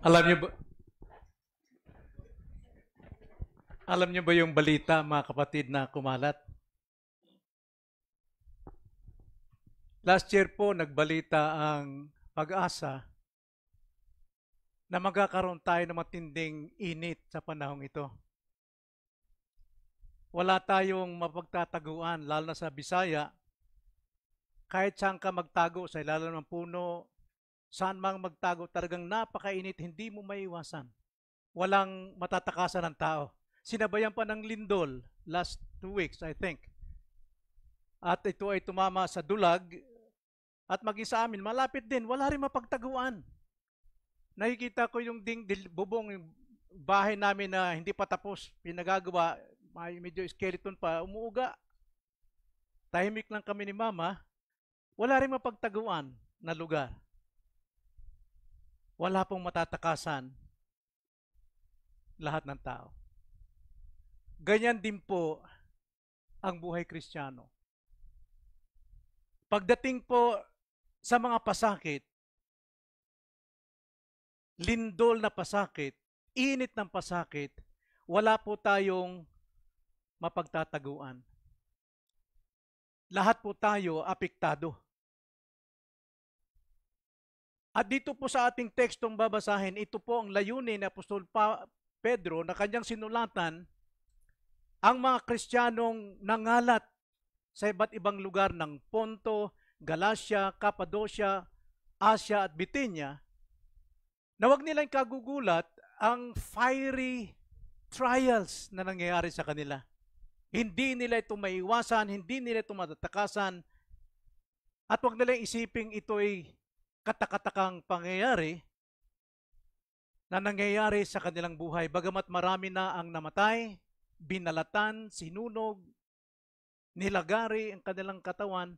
Alam niyo ba, alam niyo ba yung balita, mga kapatid, na kumalat? Last year po, nagbalita ang Pag-asa na magkakaroon tayo ng matinding init sa panahong ito. Wala tayong mapagtataguan, lalo na sa Bisaya. Kahit saan ka magtago, sa ilalim ng puno, saan mang magtago, talagang napakainit, hindi mo maiwasan. Walang matatakasan ng tao. Sinabayan pa ng lindol last 2 weeks, I think. At ito ay tumama sa Dulag at maging sa amin, malapit din, wala rin mapagtaguan. Nakikita ko yung bubong, yung bahay namin na hindi pa tapos, pinagagawa, may medyo skeleton pa, umuuga. Tahimik lang kami ni Mama, wala rin mapagtaguan na lugar. Wala pong matatakasan lahat ng tao. Ganyan din po ang buhay Kristiyano. Pagdating po sa mga pasakit, lindol na pasakit, init ng pasakit, wala po tayong mapagtataguan. Lahat po tayo apektado. At dito po sa ating tekstong babasahin, ito po ang layunin ni Apostol Pedro na kanyang sinulatan ang mga Kristiyanong nangalat sa iba't ibang lugar ng Ponto, Galacia, Cappadocia, Asia at Bithynia, na wag nilang kagugulat ang fiery trials na nangyayari sa kanila. Hindi nila ito maiwasan, hindi nila ito matatakasan, at wag nilang isiping ito'y katakatakang pangyayari na nangyayari sa kanilang buhay. Bagamat marami na ang namatay, binalatan, sinunog, nilagari ang kanilang katawan,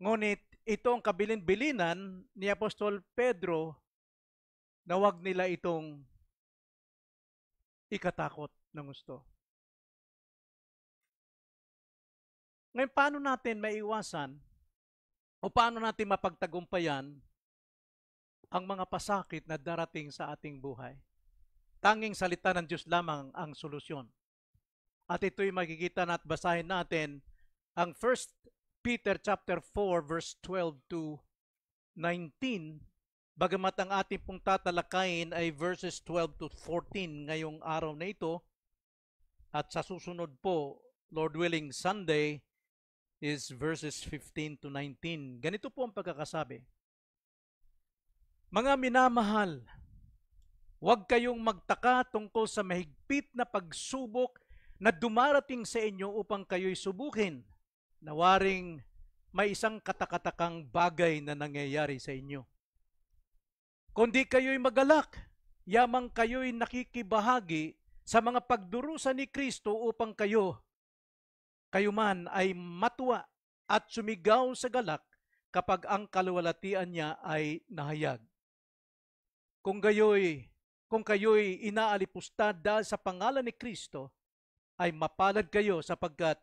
ngunit ito ang kabilin-bilinan ni Apostol Pedro na wag nila itong ikatakot ng gusto. Ngayon, paano natin maiwasan o paano natin mapagtagumpayan ang mga pasakit na darating sa ating buhay? Tanging salita ng Diyos lamang ang solusyon. At ito'y makikita at basahin natin ang 1 Peter chapter 4 verse 12 to 19. Bagamat ang ating pong tatalakayin ay verses 12 to 14 ngayong araw na ito, at sa susunod po, Lord willing, Sunday, is verses 15 to 19. Ganito po ang pagkakasabi. Mga minamahal, huwag kayong magtaka tungkol sa mahigpit na pagsubok na dumarating sa inyo upang kayo'y subukin, na waring may isang katakatakang bagay na nangyayari sa inyo. Kundi kayo'y magalak, yamang kayo'y nakikibahagi sa mga pagdurusa ni Kristo upang kayo man ay matuwa at sumigaw sa galak kapag ang kaluwalhatian niya ay nahayag. Kung kayo'y inaalipustad dahil sa pangalan ni Kristo, ay mapalad kayo sapagkat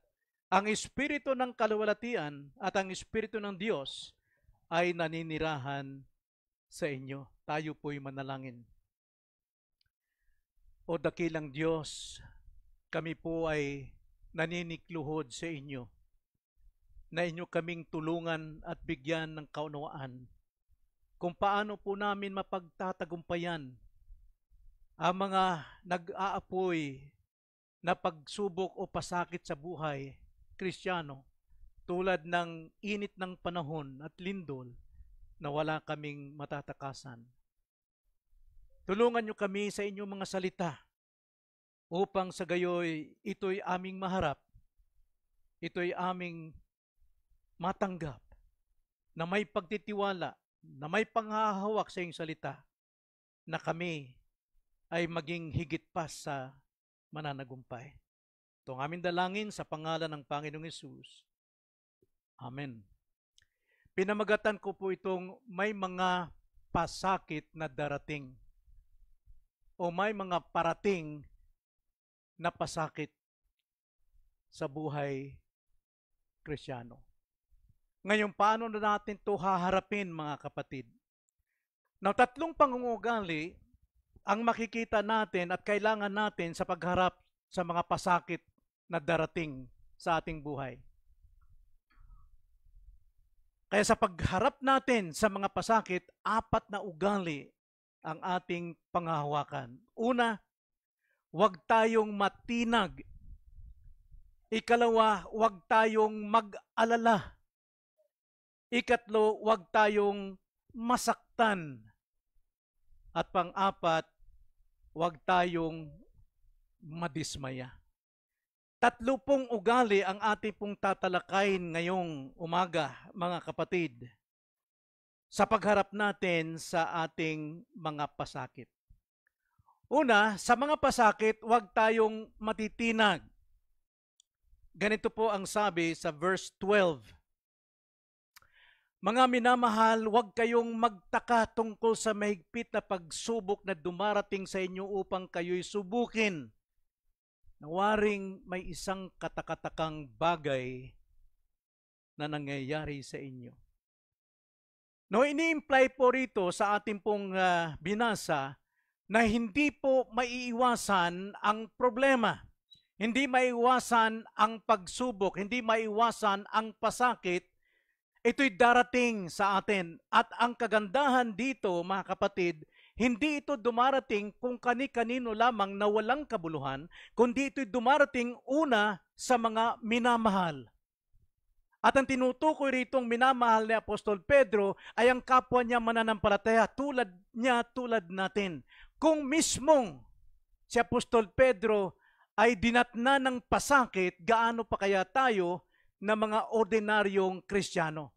ang Espiritu ng kaluwalhatian at ang Espiritu ng Diyos ay naninirahan sa inyo. Tayo po'y manalangin. O dakilang Diyos, kami po ay naninikluhod sa inyo na inyo kaming tulungan at bigyan ng kaunawaan kung paano po namin mapagtatagumpayan ang mga nag-aapoy na pagsubok o pasakit sa buhay Kristiyano, tulad ng init ng panahon at lindol na wala kaming matatakasan. Tulungan niyo kami sa inyong mga salita upang sa gayoy ito'y aming maharap, ito'y aming matanggap, na may pagtitiwala, na may panghahawak sa iyong salita, na kami ay maging higit pa sa mananagumpay. Ito ang aming dalangin sa pangalan ng Panginoong Hesus. Amen. Pinamagatan ko po itong may mga pasakit na darating o may mga parating na pasakit sa buhay Kristiyano. Ngayon, paano na natin ito haharapin, mga kapatid? Now, tatlong pangungugali ang makikita natin at kailangan natin sa pagharap sa mga pasakit na darating sa ating buhay. Kaya sa pagharap natin sa mga pasakit, 4 na ugali ang ating panghahawakan. Una, huwag tayong matinag. Ikalawa, huwag tayong mag-alala. Ikatlo, huwag tayong masaktan. At pang-apat, huwag tayong madismaya. 3 pong ugali ang ating pong tatalakayin ngayong umaga, mga kapatid, sa pagharap natin sa ating mga pasakit. Una, sa mga pasakit, huwag tayong matitinag. Ganito po ang sabi sa verse 12. Mga minamahal, huwag kayong magtaka tungkol sa mahigpit na pagsubok na dumarating sa inyo upang kayo'y subukin. Nawaring may isang katakatakang bagay na nangyayari sa inyo. No, ini-imply po rito sa ating pong binasa na hindi po maiiwasan ang problema. Hindi maiiwasan ang pagsubok, hindi maiiwasan ang pasakit. Ito'y darating sa atin. At ang kagandahan dito, mga kapatid, hindi ito dumarating kung kani-kanino lamang na walang kabuluhan, kundi ito'y dumarating una sa mga minamahal. At ang tinutukoy ritong minamahal ni Apostol Pedro ay ang kapwa niya mananampalataya, tulad niya, tulad natin. Kung mismong si Apostol Pedro ay dinatna ng pasakit, gaano pa kaya tayo na mga ordinaryong Kristiyano?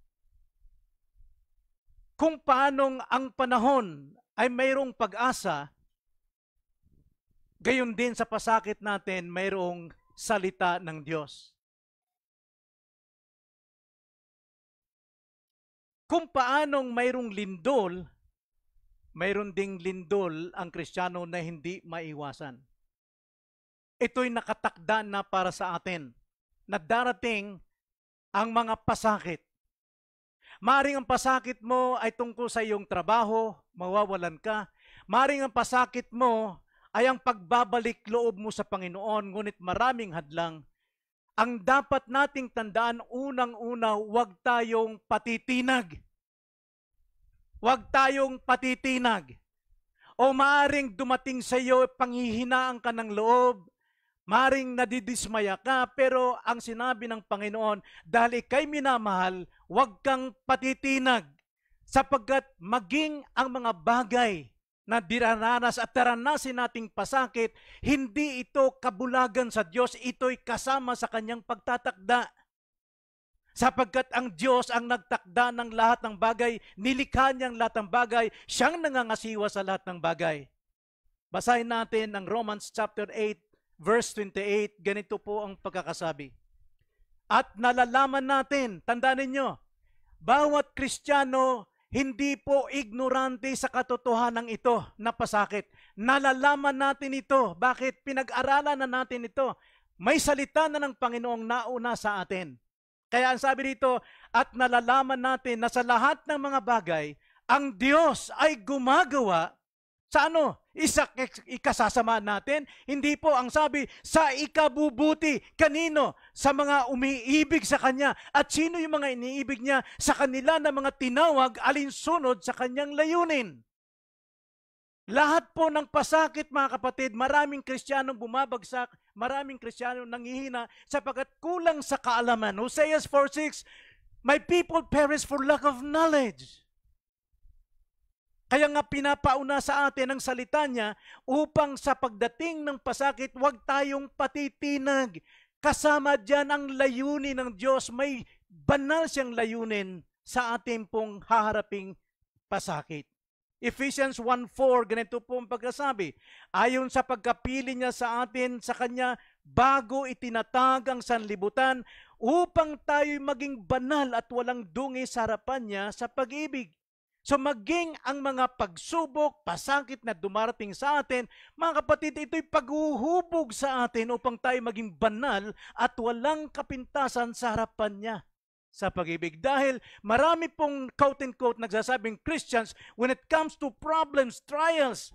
Kung paanong ang panahon ay mayroong pag-asa, gayon din sa pasakit natin mayroong salita ng Diyos. Kung paanong mayroong lindol, mayroon ding lindol ang Kristiyano na hindi maiwasan. Ito'y nakatakda na para sa atin, na darating ang mga pasakit. Maring ang pasakit mo ay tungkol sa iyong trabaho, mawawalan ka. Maring ang pasakit mo ay ang pagbabalik loob mo sa Panginoon, ngunit maraming hadlang. Ang dapat nating tandaan, unang-una, huwag tayong patitinag. Huwag tayong patitinag. O maaring dumating sa iyo, panghihinaan ka ng loob, maring nadidismaya ka, pero ang sinabi ng Panginoon, dahil ika'y minamahal, huwag kang patitinag, sapagkat maging ang mga bagay na dirananas at daranasin nating pasakit, hindi ito kabulagan sa Diyos, ito'y kasama sa kanyang pagtatakda. Sapagkat ang Diyos ang nagtakda ng lahat ng bagay, nilikha niyang lahat ng bagay, siyang nangangasiwa sa lahat ng bagay. Basahin natin ang Romans chapter 8, verse 28, ganito po ang pagkakasabi. At nalalaman natin, tandaan ninyo, bawat Kristiyano hindi po ignorante sa katotohanan ito na pasakit. Nalalaman natin ito. Bakit? Pinag-aralan na natin ito. May salita na ng Panginoong nauna sa atin. Kaya ang sabi dito, at nalalaman natin na sa lahat ng mga bagay, ang Diyos ay gumagawa sa ano? Ikasasama natin? Hindi po, ang sabi, sa ikabubuti. Kanino? Sa mga umiibig sa Kanya. At sino yung mga iniibig niya? Sa kanila na mga tinawag alinsunod sa Kanyang layunin. Lahat po ng pasakit, mga kapatid, maraming Kristiyanong bumabagsak, maraming Kristiyanong nanghihina sapagkat kulang sa kaalaman. Hosea 4:6, my people perish for lack of knowledge. Kaya nga pinapauna sa atin ang salita niya upang sa pagdating ng pasakit, huwag tayong patitinag. Kasama dyan ang layunin ng Diyos. May banal siyang layunin sa ating pong haharaping pasakit. Ephesians 1:4, ganito po ang pagkasabi. Ayon sa pagkapili niya sa atin, sa Kanya, bago itinatag ang sanlibutan, upang tayo'y maging banal at walang dungi sa harapan niya sa pag-ibig. So maging ang mga pagsubok, pasakit na dumarating sa atin, mga kapatid, ito'y paghuhubog sa atin upang tayo maging banal at walang kapintasan sa harapan niya sa pag-ibig. Dahil marami pong quote-unquote nagsasabing Christians, when it comes to problems, trials,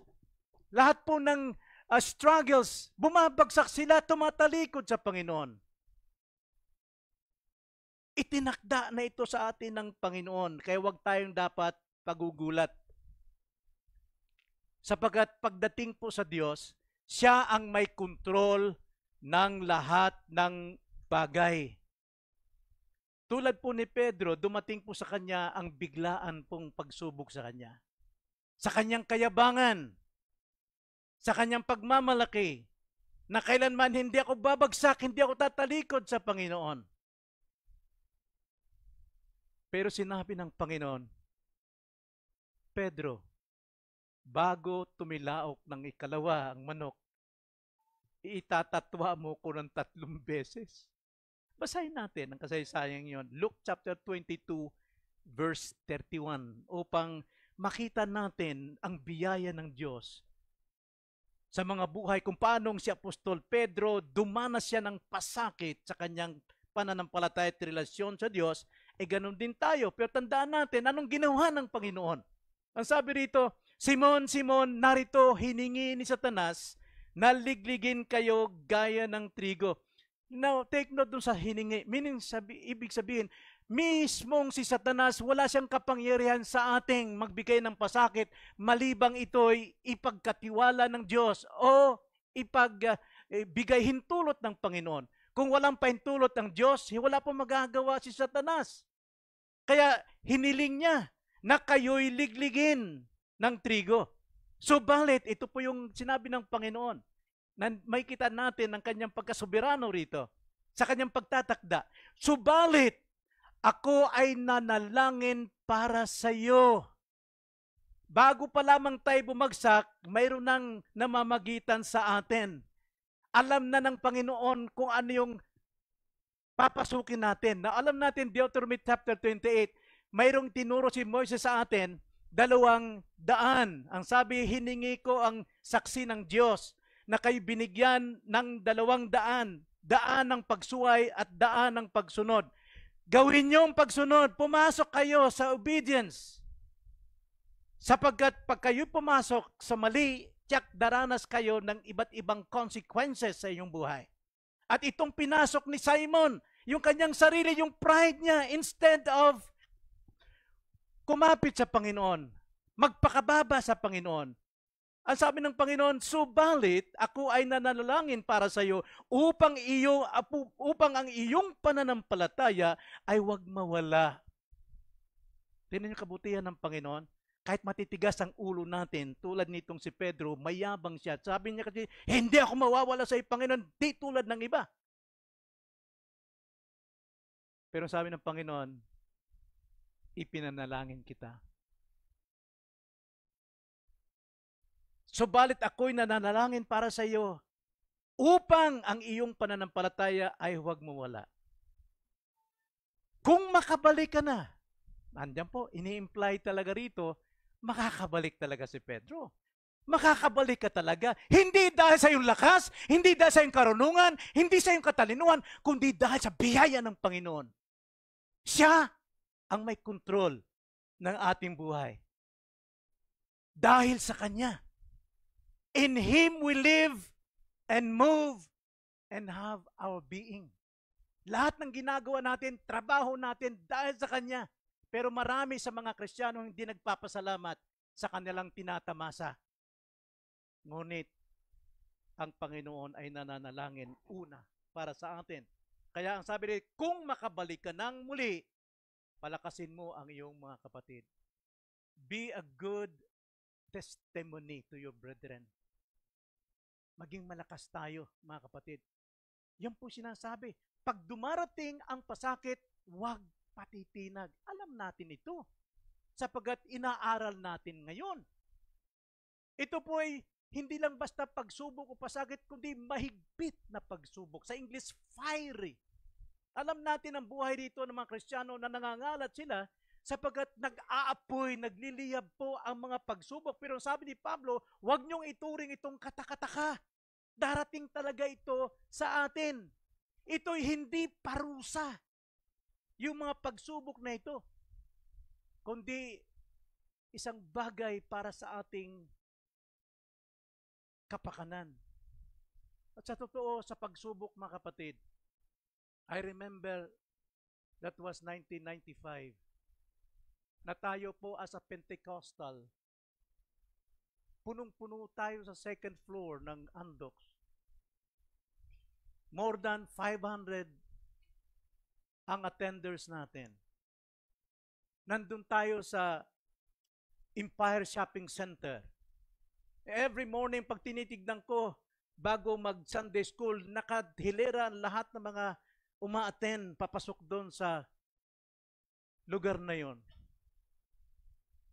Lahat po ng struggles, bumabagsak sila, tumatalikod sa Panginoon. Itinakda na ito sa atin ng Panginoon, kaya huwag tayong dapat pagugulat. Sapagkat pagdating po sa Diyos, siya ang may kontrol ng lahat ng bagay. Tulad po ni Pedro, dumating po sa kanya ang biglaan pong pagsubok sa kanya. Sa kanyang kayabangan, sa kanyang pagmamalaki, na kailanman hindi ako babagsak, hindi ako tatalikod sa Panginoon. Pero sinabi ng Panginoon, Pedro, bago tumilaok ng ikalawa ang manok, itatatwa mo ko ng 3 beses. Basahin natin ang kasaysayan yon. Luke chapter 22, verse 31, upang makita natin ang biyaya ng Diyos sa mga buhay, kung paanong si Apostol Pedro dumanas siya ng pasakit sa kanyang pananampalataya at relasyon sa Diyos, ganun din tayo. Pero tandaan natin, anong ginawa ng Panginoon? Ang sabi rito, Simon, Simon, narito hiningi ni Satanas na ligligin kayo gaya ng trigo. Now, take note dun sa hiningi. Meaning, ibig sabihin, mismong si Satanas, wala siyang kapangyarihan sa ating magbigay ng pasakit, malibang ito'y ipagkatiwala ng Diyos o ipagbigay hintulot ng Panginoon. Kung walang pahintulot ng Diyos, wala pong magagawa si Satanas. Kaya hiniling niya na kayo'y ligligin ng trigo. Subalit, ito po yung sinabi ng Panginoon, na may kita natin ang kanyang pagkasoberano rito, sa kanyang pagtatakda. Subalit, ako ay nanalangin para sa iyo. Bago pa lamang tayo bumagsak, mayroon nang namamagitan sa atin. Alam na ng Panginoon kung ano yung papasukin natin. Na alam natin, Deuteronomy chapter 28, mayroong tinuro si Moises sa atin, 2 daan. Ang sabi, hiningi ko ang saksi ng Diyos na kayo binigyan ng 2 daan. Daan ng pagsuway at daan ng pagsunod. Gawin niyo ang pagsunod. Pumasok kayo sa obedience. Sapagkat pag kayo pumasok sa mali, tiyak daranas kayo ng iba't ibang consequences sa inyong buhay. At itong pinasok ni Simon, yung kanyang sarili, yung pride niya, instead of kumapit sa Panginoon, magpakababa sa Panginoon. Ang sabi ng Panginoon, subalit ako ay nanalangin para sa iyo upang ang iyong pananampalataya ay huwag mawala. Tingnan niyo kabutihan ng Panginoon. Kahit matitigas ang ulo natin, tulad nitong si Pedro, mayabang siya. Sabi niya kasi, hindi ako mawawala sa iyo, Panginoon, di tulad ng iba. Pero sabi ng Panginoon, ipinanalangin kita. Subalit ako'y nananalangin para sa iyo upang ang iyong pananampalataya ay huwag mawala. Kung makabalik ka na, nandiyan po, ini-imply talaga rito, makakabalik talaga si Pedro. Makakabalik ka talaga. Hindi dahil sa iyong lakas, hindi dahil sa iyong karunungan, hindi sa iyong katalinuhan, kundi dahil sa biyaya ng Panginoon. Siya ang may kontrol ng ating buhay. Dahil sa Kanya. In Him we live and move and have our being. Lahat ng ginagawa natin, trabaho natin dahil sa Kanya. Pero marami sa mga Kristiyano hindi nagpapasalamat sa kanilang tinatamasa. Ngunit, ang Panginoon ay nananalangin una para sa atin. Kaya ang sabi rin, kung makabalik ka ng muli, palakasin mo ang iyong mga kapatid. Be a good testimony to your brethren. Maging malakas tayo, mga kapatid. Yan po sinasabi. Pag dumarating ang pasakit, huwag patitinag. Alam natin ito. Sapagkat inaaral natin ngayon. Ito po ay hindi lang basta pagsubok o pasakit, kundi mahigpit na pagsubok. Sa English, fiery. Alam natin ang buhay dito ng mga Kristiyano na nangangalat sila sapagkat nag-aapoy, nagliliyab po ang mga pagsubok. Pero sabi ni Pablo, huwag niyong ituring itong katakataka. Darating talaga ito sa atin. Ito'y hindi parusa. Yung mga pagsubok na ito. Kundi isang bagay para sa ating kapakanan. At sa totoo, sa pagsubok mga kapatid, I remember that was 1995 na tayo po as a Pentecostal, punong-puno tayo sa second floor ng Andox. More than 500 ang attenders natin. Nandun tayo sa Empire Shopping Center. Every morning, pag tinitignan ko, bago mag-Sunday school, nakahilera ang lahat ng mga uma-attend, papasok doon sa lugar na yon.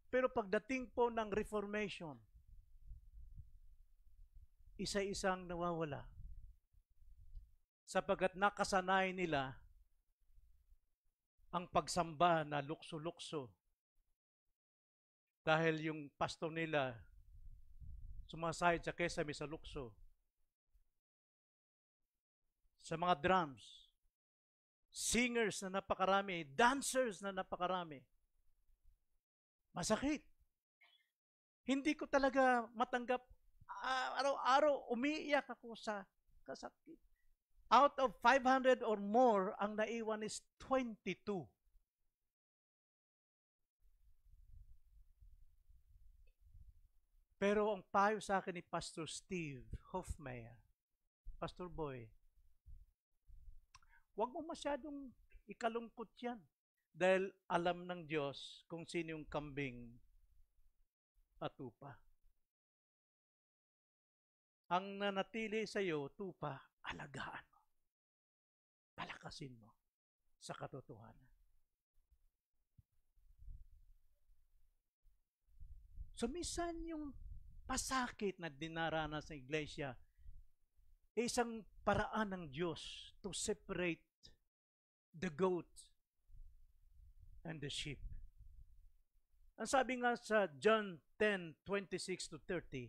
Pero pagdating po ng Reformation, isa-isang nawawala. Sapagkat nakasanay nila ang pagsamba na lukso-lukso. Dahil yung pastor nila sumasahid sa kesame sa lukso. Sa mga drums, singers na napakarami, dancers na napakarami. Masakit. Hindi ko talaga matanggap. Araw-araw umiiyak ako sa kasakit. Out of 500 or more, ang naiwan is 22. Pero ang payo sa akin ni Pastor Steve Hofmeyer, Pastor Boy, huwag mo masyadong ikalungkot yan. Dahil alam ng Diyos kung sino yung kambing at tupa. Ang nanatili sa iyo, tupa, alagaan mo. Palakasin mo sa katotohanan. So, minsan yung pasakit na dinaranas sa iglesia, isang paraan ng Diyos to separate the goat and the sheep. Ang sabi nga sa John 10:26-30,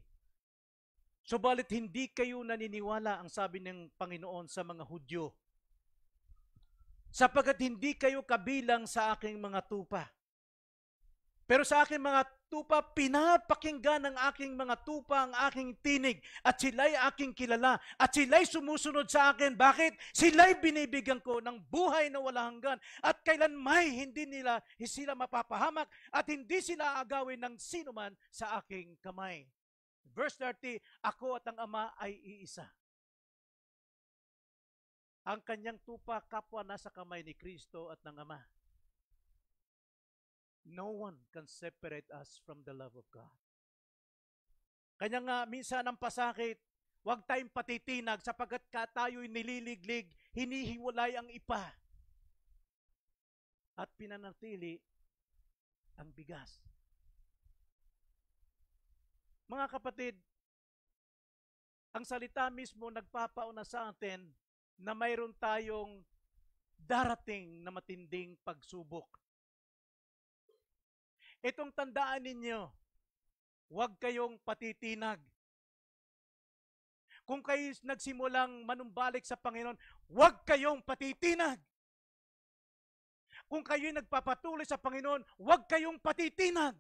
subalit hindi kayo naniniwala, ang sabi ng Panginoon sa mga Hudyo, sapagkat hindi kayo kabilang sa aking mga tupa. Pero sa aking mga tupa, pinapakinggan ng aking mga tupa ang aking tinig, at sila'y aking kilala, at sila'y sumusunod sa akin. Bakit? Sila'y binibigyan ko ng buhay na wala hanggan, at kailanmay hindi nila sila mapapahamak, at hindi sila agawin ng sinuman sa aking kamay. Verse 30, ako at ang Ama ay iisa. Ang kanyang tupa, kapwa nasa kamay ni Kristo at ng Ama. No one can separate us from the love of God. Kanya nga, minsan ang pasakit, huwag tayong patitinag sapagkat tayo'y nililiglig, hinihiwalay ang ipa. At pinanatili ang bigas. Mga kapatid, ang salita mismo nagpapauna sa atin na mayroon tayong darating na matinding pagsubok. Itong tandaan ninyo, huwag kayong patitinag. Kung kayo nagsimulang manumbalik sa Panginoon, huwag kayong patitinag. Kung kayo'y nagpapatuloy sa Panginoon, huwag kayong patitinag.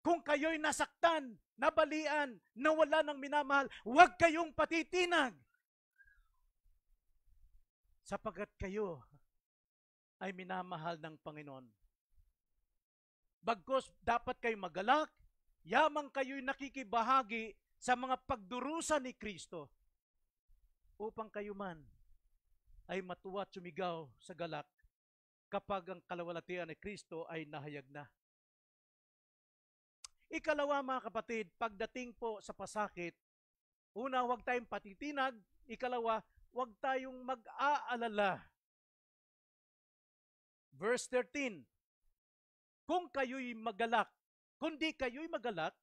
Kung kayo'y nasaktan, nabalian, nawala ng minamahal, huwag kayong patitinag. Sapagkat kayo ay minamahal ng Panginoon. Bagkus dapat kayo magalak, yamang kayo'y nakikibahagi sa mga pagdurusa ni Kristo, upang kayo man ay matuwa at sumigaw sa galak kapag ang kalawalatian ni Kristo ay nahayag na. Ikalawa mga kapatid, pagdating po sa pasakit, una, huwag tayong patitinag. Ikalawa, huwag tayong mag-aalala. Verse 13, kung kayo'y magalak, kundi kayo'y magalak,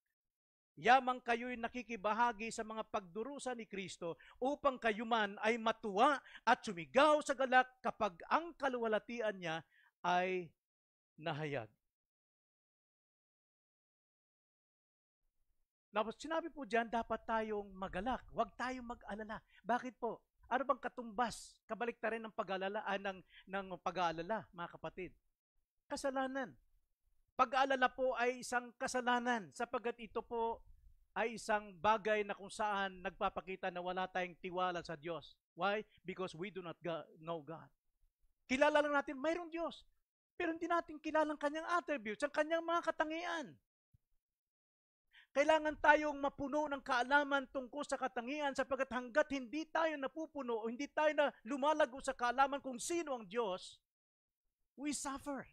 yamang kayo'y nakikibahagi sa mga pagdurusa ni Kristo upang kayo man ay matuwa at sumigaw sa galak kapag ang kaluwalhatian niya ay nahayag. Sinabi po dyan, dapat tayong magalak. Huwag tayong mag-alala. Bakit po? Ano bang katumbas, kabaliktaran ng pag-alala, ng pag-aalala, mga kapatid? Kasalanan. Pag-aalala po ay isang kasalanan sapagkat ito po ay isang bagay na kung saan nagpapakita na wala tayong tiwala sa Diyos. Why? Because we do not know God. Kilala lang natin, mayroong Diyos. Pero hindi natin kilalang kanyang attributes, ang kanyang mga katangian. Kailangan tayong mapuno ng kaalaman tungkol sa katangian sapagkat hanggat hindi tayo napupuno o hindi tayo na lumalago sa kaalaman kung sino ang Diyos, we suffer.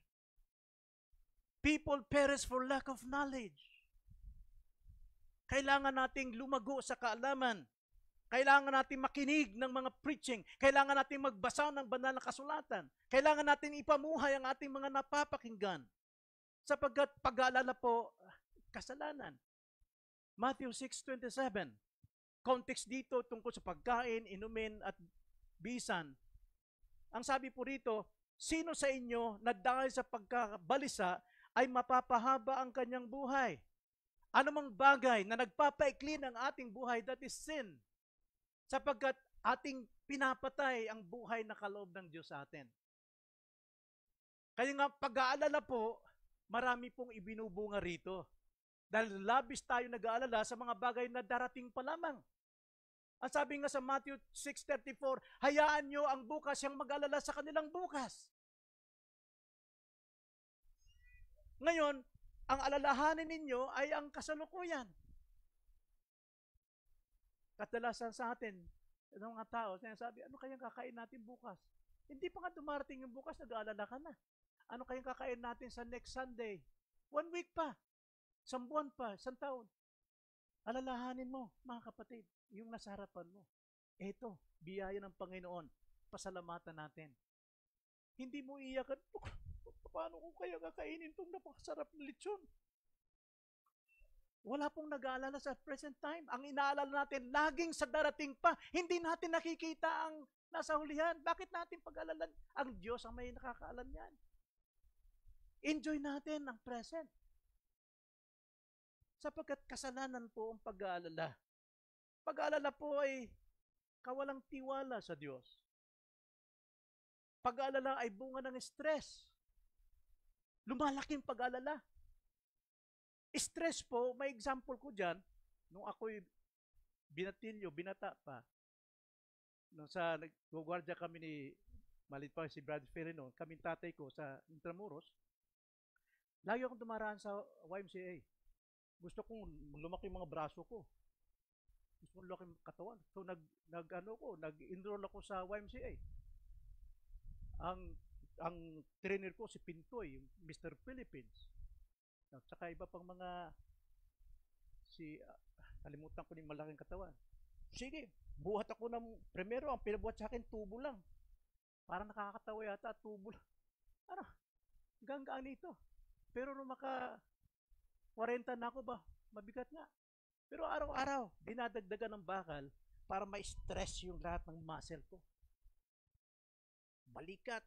People perish for lack of knowledge. Kailangan nating lumago sa kaalaman. Kailangan natin makinig ng mga preaching. Kailangan natin magbasa ng banal na kasulatan. Kailangan natin ipamuhay ang ating mga napapakinggan. Sapagkat pag-aalala po, kasalanan. Matthew 6:27. Context dito tungkol sa pagkain, inumin at bisan. Ang sabi po rito, sino sa inyo na dahil sa pagkabalisa ay mapapahaba ang kanyang buhay? Anumang bagay na nagpapaikli ng ating buhay, that is sin. Sapagkat ating pinapatay ang buhay na kaloob ng Diyos sa atin. Kaya nga pag-aalala po, marami pong ibinubunga rito. Dahil labis tayo nag-aalala sa mga bagay na darating pa lamang. Ang sabi nga sa Matthew 6:34, hayaan nyo ang bukas yung mag-alala sa kanilang bukas. Ngayon, ang alalahanin ninyo ay ang kasalukuyan. Kadalasan sa atin, ng mga tao, sinasabi, ano kayang kakain natin bukas? Hindi pa nga dumarating yung bukas, nag-aalala ka na. Ano kayang kakain natin sa next Sunday? 1 week pa, 1 buwan pa, 1 taon. Alalahanin mo, mga kapatid, yung nasa harapan mo. Eto, biyaya ng Panginoon, pasalamatan natin. Hindi mo iyakan, paano ko kaya kakainin itong napakasarap na lechon? Wala pong nag-aalala sa present time. Ang inaalala natin, laging sa darating pa. Hindi natin nakikita ang nasa hulihan. Bakit natin pag-alalan? Ang Diyos ang may nakakaalam yan. Enjoy natin ang present. Sapagkat kasalanan po ang pag-aalala. Pag-aalala po ay kawalang tiwala sa Diyos. Pag-aalala ay bunga ng stress. Lumalaking pag-aalala. Stress po, may example ko dyan, nung ako'y binata pa, nung sa nag-guardia kami ni, malit pa si Brad Ferrino, kaming tatay ko sa Intramuros, lagi akong dumaraan sa YMCA. Gusto kong lumaki yung mga braso ko. Gusto kong lumaki yung katawan. So nag-enroll ako sa YMCA. Ang trainer ko si Pintoy, yung Mr. Philippines. At saka iba pang mga kalimutan ko yung malaking katawan. Sige, buhat ako ng primero, ang pinabuhat sa akin tubo lang. Parang nakakatawa yata, tubo lang. Ano? Hanggang ito. Pero nung 40 na ako ba, mabigat nga. Pero araw-araw, dinadagdagan ng bakal para ma-stress yung lahat ng muscle ko. Balikat.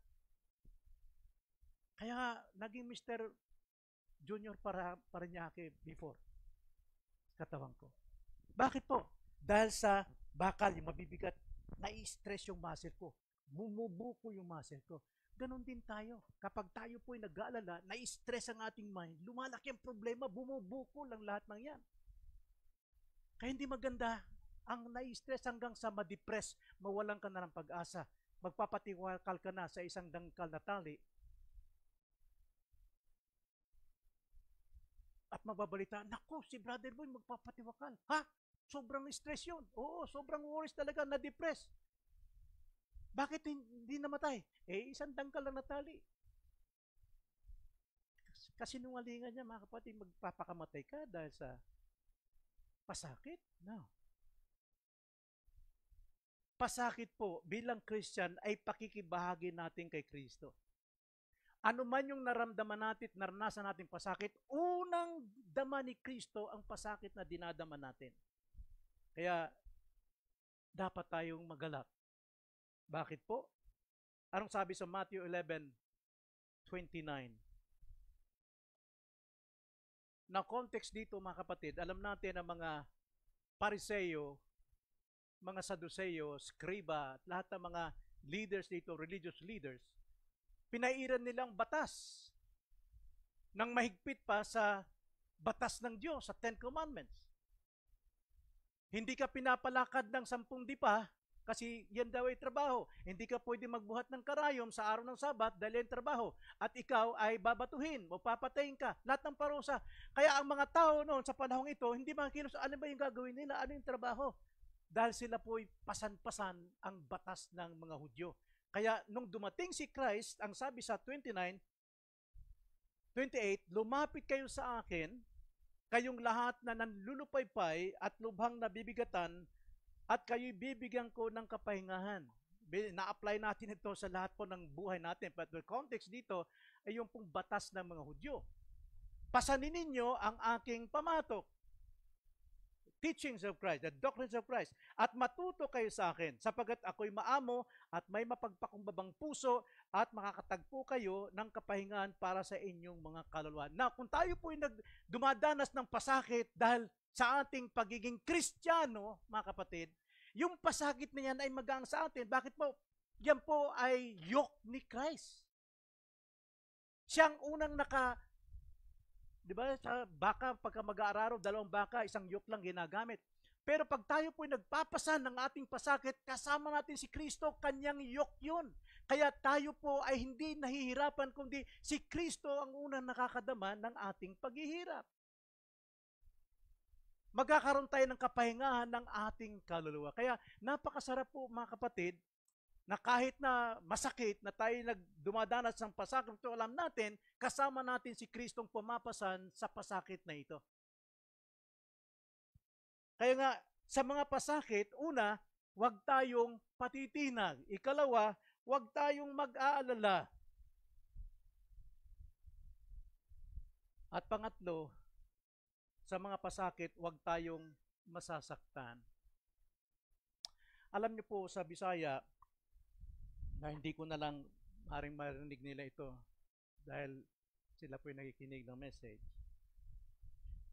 Kaya naging Mr. Junior Parañaque before katawan ko. Bakit po? Dahil sa bakal, yung mabibigat, na-stress yung muscle ko. Bumubuko yung muscle ko. Ganon din tayo. Kapag tayo po ay nag-aalala, na-stress ang ating mind, lumalaki ang problema, bumubuko lang lahat ng yan. Kaya hindi maganda ang na-stress hanggang sa ma-depress, mawalan ka na ng pag-asa, magpapatiwakal ka na sa isang dangkal na tali, at mababalita, nako, si Brother Boy magpapatiwakal. Ha? Sobrang stress yun. Oo, sobrang worries talaga, na-depress. Bakit hindi namatay? Isang dangkal lang na tali. Kasinungalingan niya, mga kapatid, magpapakamatay ka dahil sa pasakit? No. Pasakit po, bilang Christian, ay pakikibahagi natin kay Kristo. Ano man yung naramdaman natin, naranasan natin pasakit, unang dama ni Kristo ang pasakit na dinadama natin. Kaya, dapat tayong magalak. Bakit po? Anong sabi sa Matthew 11:29? Na context dito, mga kapatid, alam natin ang mga Pariseo, mga Saduceo, Skriba, at lahat ng mga leaders dito, religious leaders, pinairan nilang batas nang mahigpit pa sa batas ng Diyos, sa Ten Commandments. Hindi ka pinapalakad ng 10 dipa kasi yan daw ay trabaho. Hindi ka pwede magbuhat ng karayom sa araw ng Sabat dahil yan trabaho. At ikaw ay babatuhin o papatayin ka. Lahat ng parusa. Kaya ang mga tao noon sa panahong ito, hindi makikilos, ano ba yung gagawin nila? Ano yung trabaho? Dahil sila po'y pasan-pasan ang batas ng mga Hudyo. Kaya nung dumating si Christ, ang sabi sa 29:28, lumapit kayo sa akin, kayong lahat na nanlulupaypay at lubhang nabibigatan, at kayo'y bibigyan ko ng kapahingahan. Na-apply natin ito sa lahat po ng buhay natin. But the context dito ay yung pong batas ng mga Hudyo. Pasanin ninyo ang aking pamatok. Teachings of Christ, the doctrines of Christ. At matuto kayo sa akin, sapagat ako'y maamo at may mapagpakumbabang puso at makakatagpo kayo ng kapahingahan para sa inyong mga kaluluwa. Na kung tayo po'y dumadanas ng pasakit dahil sa ating pagiging Kristiyano, mga kapatid, yung pasakit na yan ay magang sa atin. Bakit po? Yan po ay yoke ni Christ. Siyang unang di ba, sa baka, pagka mag-aararo, 2 baka, 1 yoke lang ginagamit. Pero pag tayo po'y nagpapasan ng ating pasakit, kasama natin si Kristo, kanyang yoke yun. Kaya tayo po ay hindi nahihirapan, kundi si Kristo ang unang nakakadama ng ating paghihirap. Magkakaroon tayo ng kapahingahan ng ating kaluluwa. Kaya napakasarap po, mga kapatid, na kahit na masakit na tayo dumadanas ng pasakit, ito alam natin, kasama natin si Kristong pumapasan sa pasakit na ito. Kaya nga, sa mga pasakit, una, huwag tayong patitinag. Ikalawa, huwag tayong mag-aalala. At pangatlo, sa mga pasakit, huwag tayong masasaktan. Alam niyo po sa Bisaya, na hindi ko na lang maring marinig nila ito dahil sila po yung nakikinig ng message.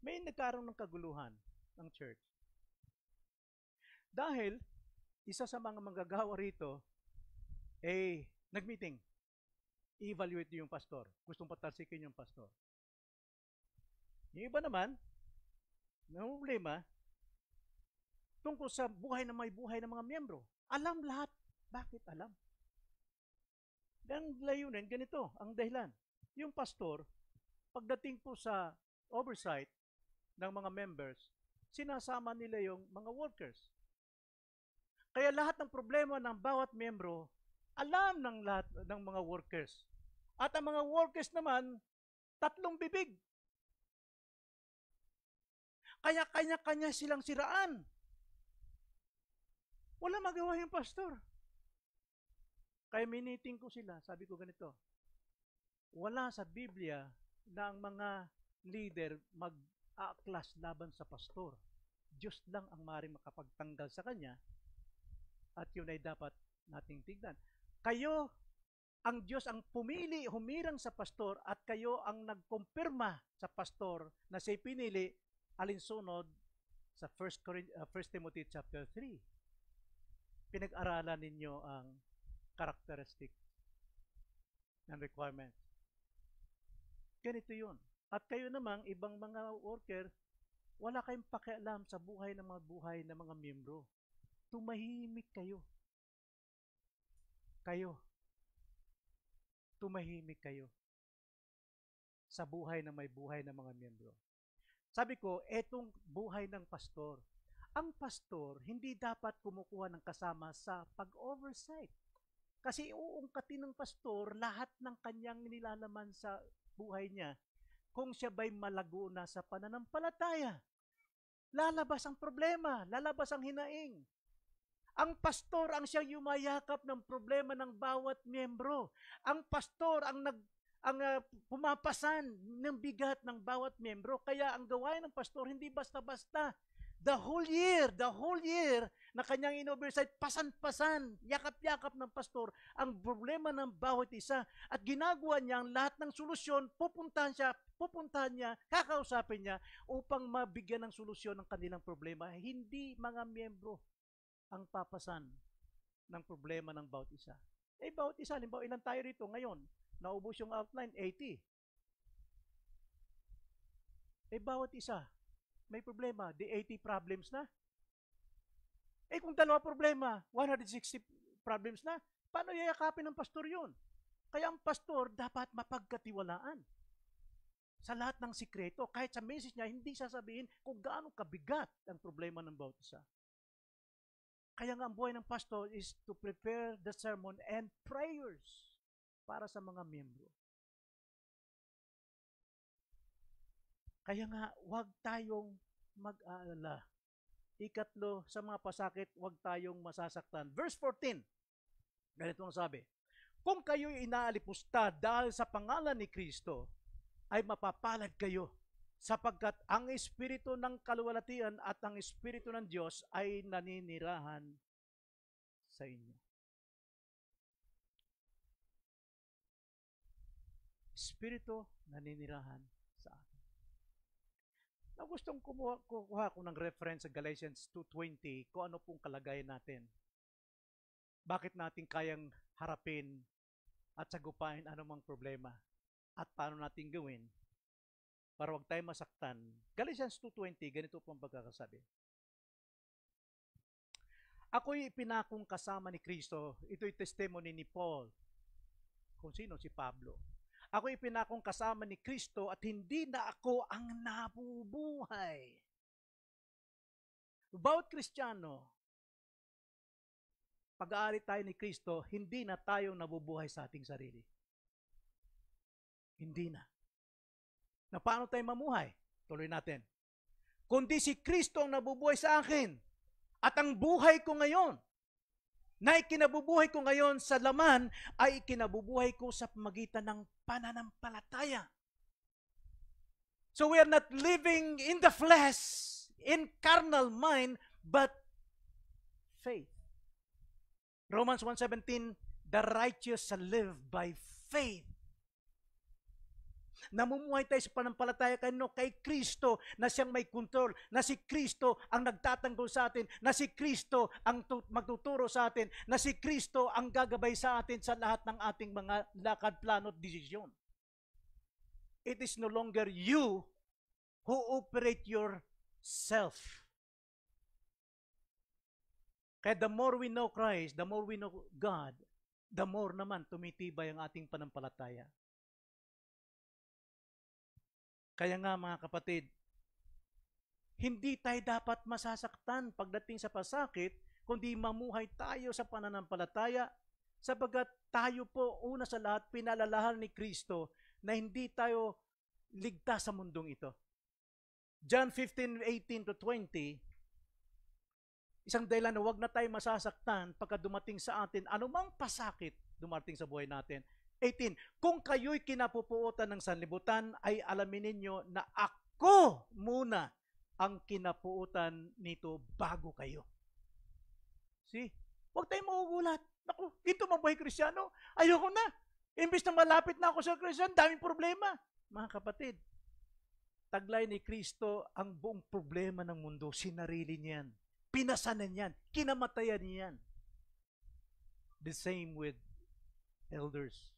May nagkaroon ng kaguluhan ng church. Dahil isa sa mga manggagawa rito nag-meeting. I-evaluate yung pastor. Gustong patalsikin yung pastor. Yung iba naman, may problema tungkol sa buhay na may buhay ng mga miyembro. Alam lahat. Bakit alam? Ang layunin, ganito, ang dahilan. Yung pastor, pagdating po sa oversight ng mga members, sinasama nila yung mga workers. Kaya lahat ng problema ng bawat membro, alam ng lahat ng mga workers. At ang mga workers naman, 3 bibig. Kaya kanya-kanya silang siraan. Wala magawa yung pastor. Kaya miniting ko sila, sabi ko ganito, wala sa Biblia na ang mga leader mag-aaklas laban sa pastor. Diyos lang ang maaaring makapagtanggal sa kanya at yun ay dapat nating tignan. Kayo, ang Diyos ang pumili, humirang sa pastor at kayo ang nagkumpirma sa pastor na siya'y pinili alinsunod sa 1 Timothy chapter 3. Pinag-aralan ninyo ang characteristic and requirements. Ganito yun. At kayo namang, ibang mga worker, wala kayong pakialam sa buhay ng mga miyembro. Tumahimik kayo. Tumahimik kayo sa buhay na may buhay ng mga miyembro. Sabi ko, etong buhay ng pastor. Ang pastor, hindi dapat kumukuha ng kasama sa pag-oversight. Kasi uungkatin ng pastor lahat ng kanyang nilalaman sa buhay niya kung siya ba'y malago na sa pananampalataya. Lalabas ang problema, lalabas ang hinaing. Ang pastor ang siyang yumayakap ng problema ng bawat miyembro. Ang pastor ang pumapasan ng bigat ng bawat miyembro. Kaya ang gawain ng pastor hindi basta-basta. The whole year na kanyang in-oversight, pasan-pasan, yakap-yakap ng pastor ang problema ng bawat isa. At ginagawa niya ang lahat ng solusyon, pupuntahan niya, kakausapin niya upang mabigyan ng solusyon ng kanilang problema. Hindi mga miyembro ang papasan ng problema ng bawat isa. Bawat isa, halimbawa ilan tayo rito ngayon? Naubos yung outline, 80. Bawat isa, may problema. Di 80 problems na. Eh kung dalawa problema, 160 problems na, paano yayakapin ng pastor yun? Kaya ang pastor dapat mapagkatiwalaan sa lahat ng sikreto. Kahit sa message niya, hindi sasabihin kung gaano kabigat ang problema ng bawat isa. Kaya nga ang buhay ng pastor is to prepare the sermon and prayers para sa mga miyembro. Kaya nga, huwag tayong mag-aalala. Ikatlo, sa mga pasakit, huwag tayong masasaktan. Verse 14, ganito ang sabi, kung kayo'y inaalipusta dahil sa pangalan ni Kristo, ay mapapalad kayo sapagkat ang Espiritu ng kaluwalhatian at ang Espiritu ng Diyos ay naninirahan sa inyo. Espiritu naninirahan sa atin. Na gustong kukuha ko ng reference sa Galatians 2:20 kung ano pong kalagayan natin. Bakit natin kayang harapin at sagupain anumang problema at paano natin gawin para wag tayo masaktan. Galatians 2:20, ganito po ang pagkakasabi. Ako'y ipinakong kasama ni Kristo. Ito'y testimony ni Paul. Kung sino? Si Pablo. Ako'y ipinakong kasama ni Kristo at hindi na ako ang nabubuhay. Bawat Kristiyano, pag-aari tayo ni Kristo, hindi na tayo nabubuhay sa ating sarili. Hindi na. Na paano tayo mamuhay? Tuloy natin. Kundi si Kristo ang nabubuhay sa akin. At ang buhay ko ngayon, na ikinabubuhay ko ngayon sa laman, ay ikinabubuhay ko sa pamagitan ng pananampalataya. So we are not living in the flesh, in carnal mind, but faith. Romans 1:17, the righteous shall live by faith. Namumuhay tayo sa pananampalataya kay Kristo na siyang may kontrol, na si Kristo ang nagtatanggol sa atin, na si Kristo ang magtuturo sa atin, na si Kristo ang gagabay sa atin sa lahat ng ating mga lakad, plano at desisyon. It is no longer you who operate yourself. Kaya the more we know Christ, the more we know God, the more naman tumitibay ang ating pananampalataya. Kaya nga mga kapatid, hindi tayo dapat masasaktan pagdating sa pasakit, kundi mamuhay tayo sa pananampalataya, sapagat tayo po una sa lahat pinalalahan ni Kristo na hindi tayo ligtas sa mundong ito. John 15:18-20, isang dahilan na huwag na tayo masasaktan pagka dumating sa atin anumang pasakit dumating sa buhay natin. 18, kung kayo'y kinapupuotan ng sanlibutan, ay alamin ninyo na ako muna ang kinapuutan nito bago kayo. See? Huwag tayong magugulat. Naku, dito mabuhay Kristiyano. Ayoko na. Imbis na malapit na ako sa Kristiyano, daming problema. Mga kapatid, taglay ni Kristo ang buong problema ng mundo. Sinarili niyan. Pinasanan niyan. Kinamatayan niyan. The same with elders.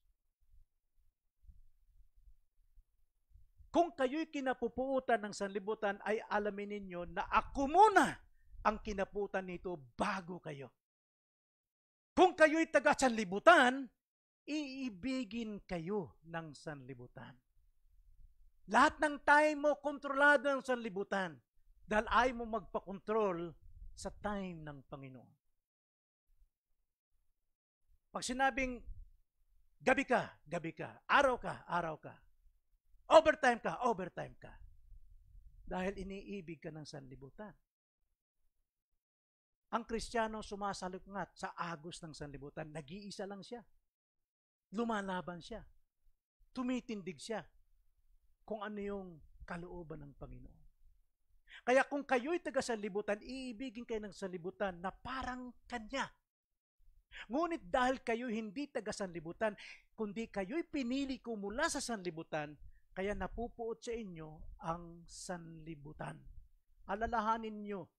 Kung kayo'y kinapupuutan ng sanlibutan, ay alamin ninyo na ako muna ang kinaputan nito bago kayo. Kung kayo'y taga sanlibutan, iibigin kayo ng sanlibutan. Lahat ng time mo kontrolado ng sanlibutan dahil ayaw mo magpakontrol sa time ng Panginoon. Pag sinabing gabi ka, araw ka, overtime ka. Dahil iniibig ka ng sanlibutan. Ang Kristiyano sumasalungat sa agos ng sanlibutan. Nag-iisa lang siya. Lumalaban siya. Tumitindig siya kung ano yung kalooban ng Panginoon. Kaya kung kayo'y taga sanlibutan, iibigin kayo ng sanlibutan na parang Kanya. Ngunit dahil kayo hindi taga sanlibutan, kundi kayo'y pinili ko mula sa sanlibutan, kaya napupuot sa inyo ang sanlibutan. Alalahanin nyo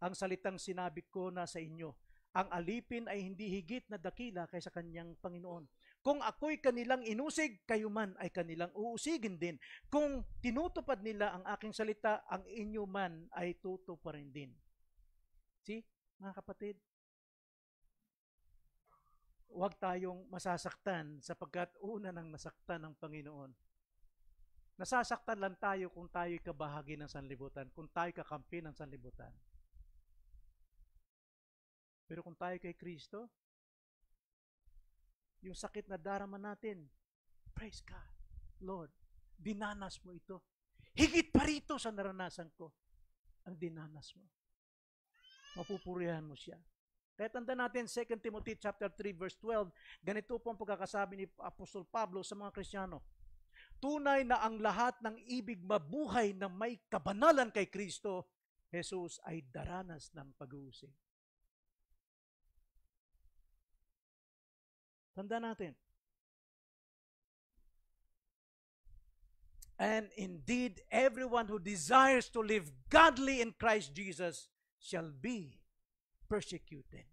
ang salitang sinabi ko na sa inyo. Ang alipin ay hindi higit na dakila kaysa kanyang Panginoon. Kung ako'y kanilang inusig, kayo man ay kanilang uusigin din. Kung tinutupad nila ang aking salita, ang inyo man ay tutuparin din. See? Mga kapatid, huwag tayong masasaktan sapagkat una nang nasaktan ng Panginoon. Nasasaktan lang tayo kung tayo'y kabahagi ng sanlibutan, kung tayo'y kakampi ng sanlibutan. Pero kung tayo kay Kristo, yung sakit na darama natin, praise God, Lord, dinanas mo ito. Higit pa rito sa naranasan ko, ang dinanas mo. Mapupurihan mo siya. Kaya tanda natin, 2 Timothy chapter 3, verse 12, ganito po ang pagkakasabi ni Apostol Pablo sa mga Kristiyano. Tunay na ang lahat ng ibig mabuhay na may kabanalan kay Kristo, Jesus ay daranas ng pag-uusig. Tanda natin. And indeed, everyone who desires to live godly in Christ Jesus shall be persecuted.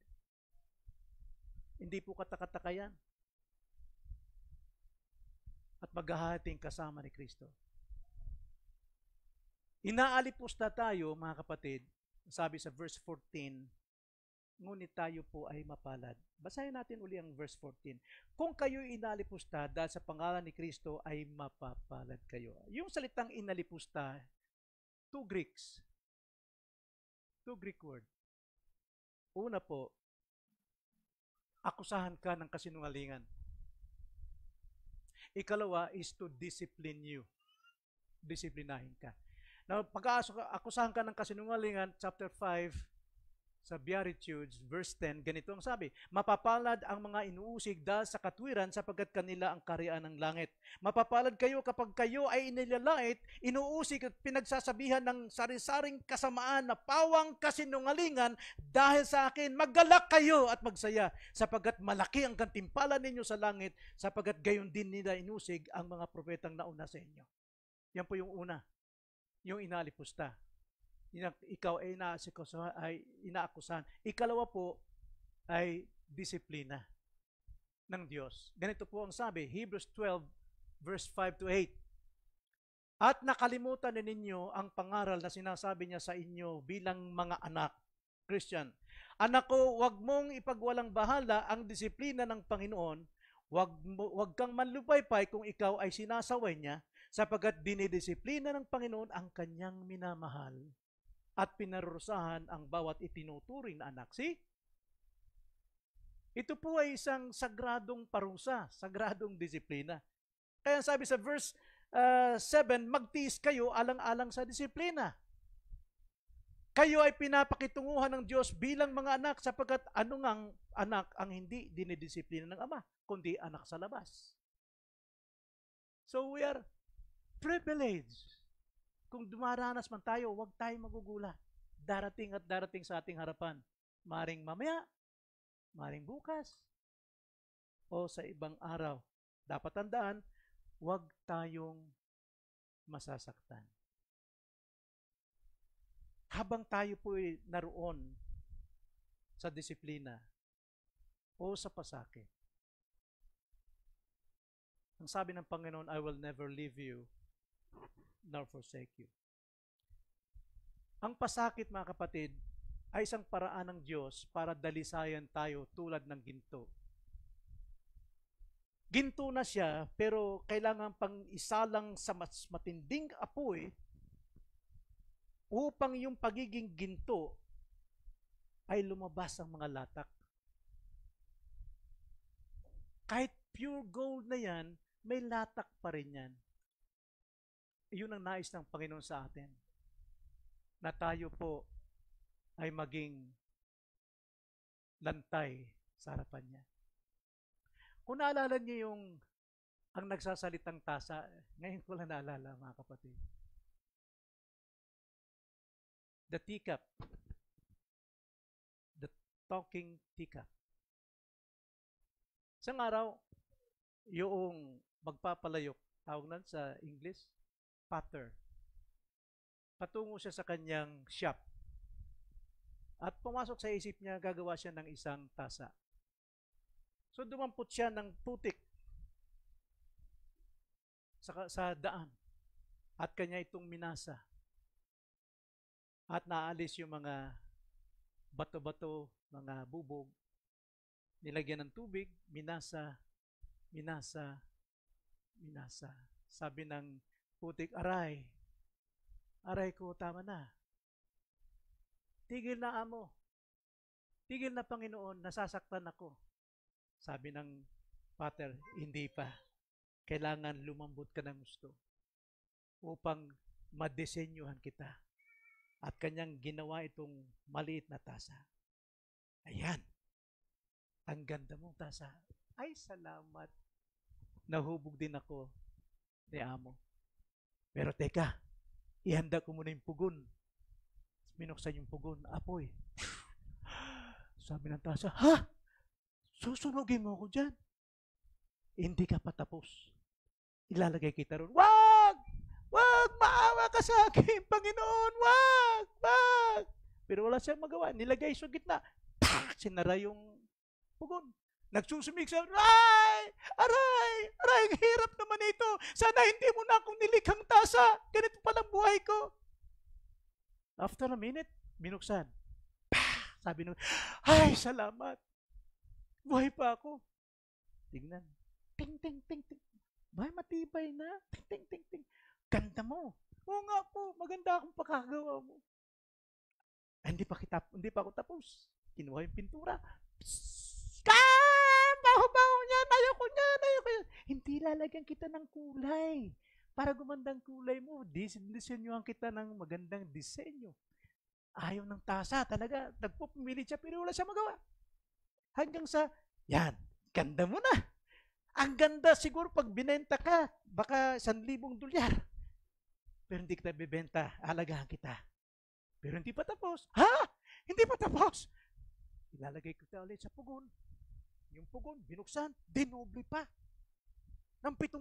Hindi po katakataka yan. At maghahating kasama ni Kristo. Inaalipos na tayo, mga kapatid, sabi sa verse 14, ngunit tayo po ay mapalad. Basahin natin uli ang verse 14. Kung kayo inalipusta dahil sa pangalan ni Kristo ay mapapalad kayo. Yung salitang inalipusta, two Greek word. Una po, akusahan ka ng kasinungalingan. Ikalawa is to discipline you. Disiplinahin ka. Now, pagka-akusahan ka ng kasinungalingan, chapter 5, sa Beatitudes, verse 10, ganito ang sabi, mapapalad ang mga inuusig dahil sa katwiran sapagkat kanila ang kaharian ng langit. Mapapalad kayo kapag kayo ay inilalait, inuusig at pinagsasabihan ng sari-saring kasamaan na pawang kasinungalingan dahil sa akin. Maggalak kayo at magsaya sapagkat malaki ang gantimpala ninyo sa langit sapagkat gayon din nila inusig ang mga propetang nauna sa inyo. Yan po yung una, yung inalipusta. Ikaw ay inaakusahan. Ikalawa po ay disiplina ng Diyos. Ganito po ang sabi, Hebrews 12, verse 5 to 8. At nakalimutan na ninyo ang pangaral na sinasabi niya sa inyo bilang mga anak, Christian. Anak ko, huwag mong ipagwalang bahala ang disiplina ng Panginoon. Huwag kang manlupaypay kung ikaw ay sinasaway niya, sapagkat dinidisiplina ng Panginoon ang kanyang minamahal at pinarurusahan ang bawat itinuturing na anak. See? Ito po ay isang sagradong parusa, sagradong disiplina. Kaya sabi sa verse 7, magtiis kayo alang-alang sa disiplina. Kayo ay pinapakitunguhan ng Diyos bilang mga anak sapagkat ano ngang anak ang hindi dinidisiplina ng Ama, kundi anak sa labas. So we are privileged. Kung dumaranas man tayo, huwag tayong magugulat. Darating at darating sa ating harapan. Maring mamaya, maring bukas, o sa ibang araw. Dapat tandaan, huwag tayong masasaktan. Habang tayo po'y naroon sa disiplina o sa pasakit, ang sabi ng Panginoon, I will never leave you nor forsake you. Ang pasakit, mga kapatid, ay isang paraan ng Diyos para dalisayan tayo tulad ng ginto. Ginto na siya, pero kailangan pang isalang sa mas matinding apoy upang yung pagiging ginto ay lumabas ang mga latak. Kahit pure gold na yan, may latak pa rin yan. Iyon ang nais ng Panginoon sa atin, na tayo po ay maging lantay sa harapan niya. Kung naalala niyo yung ang nagsasalitang tasa, ngayon ko lang naalala, mga kapatid. The teacup. The talking teacup. Isang araw, yung magpapalayok, tawag nan sa English, potter. Patungo siya sa kanyang shop. At pumasok sa isip niya, gagawa siya ng isang tasa. So dumampot siya ng putik sa daan. At kanya itong minasa. At naalis yung mga bato-bato, mga bubog, nilagyan ng tubig, minasa, minasa, minasa. Sabi ng putik, aray, aray ko, tama na. Tigil na amo. Tigil na Panginoon, nasasaktan ako. Sabi ng Pater, hindi pa. Kailangan lumambot ka ng gusto upang madesenyohan kita. At kanyang ginawa itong maliit na tasa. Ayan. Ang ganda mong tasa. Ay, salamat. Nahubog din ako ni amo. Pero teka, ihanda ko muna yung pugon. Minuksan yung pugon, apoy. Sabi ng tasa, ha? Susunugin mo ako dyan. Hindi ka pa tapos. Ilalagay kita ron. Wag! Wag! Maawa ka sa akin, Panginoon! Wag! Wag! Pero wala siyang magawa. Nilagay sa gitna. Sinara yung pugon. Nagsusumig siya, aray! Aray! Aray! Ang hirap naman ito. Sana hindi mo na akong nilikhang tasa. Ganito palang buhay ko. After a minute, binuksan. Sabi nung, ay, salamat. Buhay pa ako. Tingnan. Ting, ting, ting, ting. Bay, matibay na. Ting, ting, ting, ting. Ganda mo. Oo nga po, maganda akong pagkagawa mo. Ay, hindi pa ako tapos. Kinuha yung pintura. Baho-baho niyan. Ayoko niyan. Ayoko yan. Hindi lalagyan kita ng kulay. Para gumandang kulay mo, disenyohan kita ng magandang disenyo. Ayaw ng tasa, talaga, nagpupumilit siya pero wala siya magawa. Hanggang sa, yan, ganda mo na. Ang ganda siguro pag binenta ka, baka 1,000 dolyar. Pero hindi kita bibenta, alagahan kita. Pero hindi pa tapos. Ha? Hindi pa tapos. Ilalagay kita ulit sa pugon. Yung pugon, binuksan, dinoble pa. Ng 7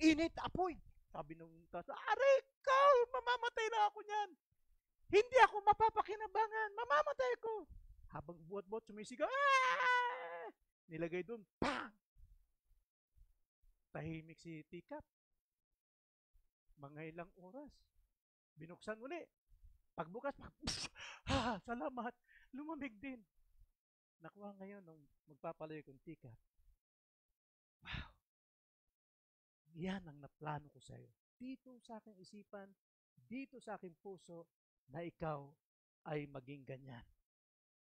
init, apoy. Sabi nung tasa, aray ka, mamamatay na ako niyan. Hindi ako mapapakinabangan. Mamamatay ko. Habang buhat-buhat sumisigaw, ah! Nilagay doon, pang! Tahimik si Tikap. Mga ilang oras. Binuksan uli. Pagbukas, salamat. Lumamig din. Nakuha ngayon nung magpapalayo kong Tikap. Wow. Yan ang naplano ko sa'yo. Dito sa aking isipan, dito sa aking puso, na ikaw ay maging ganyan.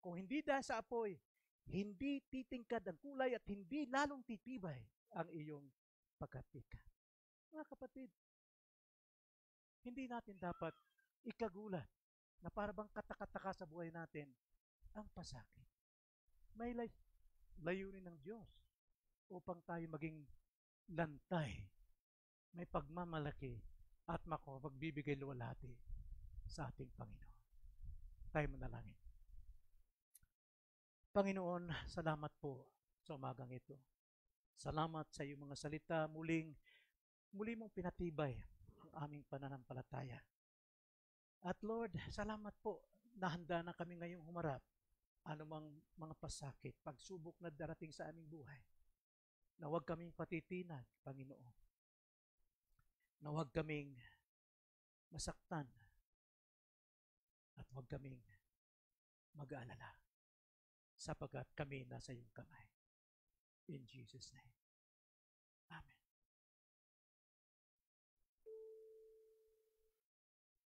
Kung hindi dahil sa apoy, hindi titingkad ang kulay at hindi lalong titibay ang iyong pagkatika. Mga kapatid, hindi natin dapat ikagulat na parang katakataka sa buhay natin ang pasakit. May layunin ng Diyos upang tayo maging lantay, may pagmamalaki at makapagbibigay luwalhati sa ating Panginoon. Tayo manalangin. Panginoon, salamat po sa umagang ito. Salamat sa iyong mga salita. Muli mong pinatibay ang aming pananampalataya. At Lord, salamat po na handa na kami ngayong humarap anumang mga pasakit, pagsubok na darating sa aming buhay. Na huwag kaming patitinag, Panginoon. Na huwag kaming masaktan at huwag kaming mag-aalala sapagkat kami nasa iyong kamay. In Jesus' name. Amen.